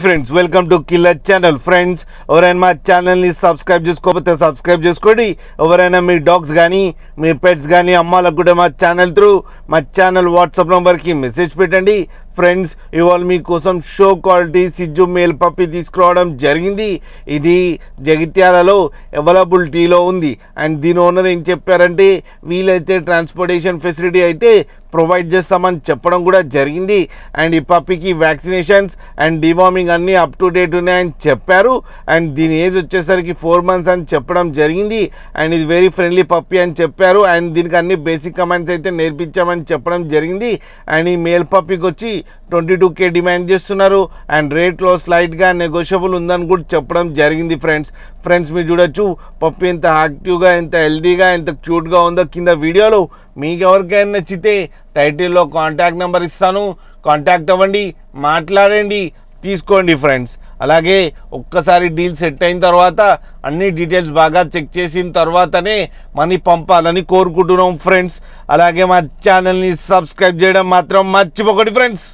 Friends welcome to killer channel. Friends ఎవరైనా మా ఛానల్ని సబ్స్క్రైబ్ చేసుకోకపోతే సబ్స్క్రైబ్ చేసుకోండి. ఎవరైనా మీ డాగ్స్ కానీ మీ పెట్స్ కానీ అమ్మాలకు కూడా మా ఛానల్ వాట్సాప్ నెంబర్కి మెసేజ్ పెట్టండి. ఫ్రెండ్స్ ఇవాళ మీకోసం షో క్వాలిటీ సిజ్జు మేల్ పప్పి తీసుకురావడం జరిగింది. ఇది జగిత్యాలలో అవైలబిలిటీలో ఉంది. అండ్ దీని ఓనర్ ఏం చెప్పారంటే వీలైతే ట్రాన్స్పోర్టేషన్ ఫెసిలిటీ అయితే ప్రొవైడ్ చేస్తామని చెప్పడం కూడా జరిగింది. అండ్ ఈ పప్పికి వ్యాక్సినేషన్స్ అండ్ డివార్మింగ్ అన్నీ అప్ టు డేట్ ఉన్నాయని చెప్పారు. అండ్ దీని ఏజ్ వచ్చేసరికి 4 months అని చెప్పడం జరిగింది. అండ్ ఇది వెరీ ఫ్రెండ్లీ పప్పి అని చెప్పారు. అండ్ దీనికి అన్ని బేసిక్ కమాండ్స్ అయితే నేర్పించామని చెప్పడం జరిగింది. అండ్ ఈ మేల్ పప్పికి వచ్చి 22K డిమాండ్ చేస్తున్నారు. అండ్ రేట్లో స్లైట్గా నెగోషియబుల్ ఉందని కూడా చెప్పడం జరిగింది. ఫ్రెండ్స్ మీరు చూడొచ్చు పప్పి ఎంత యాక్టివ్గా, ఎంత హెల్తీగా, ఎంత క్యూట్గా ఉందో కింద వీడియోలో. మీకు ఎవరికైనా నచ్చితే టైటిల్లో కాంటాక్ట్ నెంబర్ ఇస్తాను, కాంటాక్ట్ అవ్వండి, మాట్లాడండి, తీసుకోండి ఫ్రెండ్స్. అలాగే ఒక్కసారి డీల్ సెట్ అయిన తర్వాత అన్ని డీటెయిల్స్ బాగా చెక్ చేసిన తర్వాతనే మనీ పంపాలని కోరుకుంటున్నాం ఫ్రెండ్స్. అలాగే మా ఛానల్ని సబ్స్క్రైబ్ చేయడం మాత్రం మర్చిపోకండి ఫ్రెండ్స్.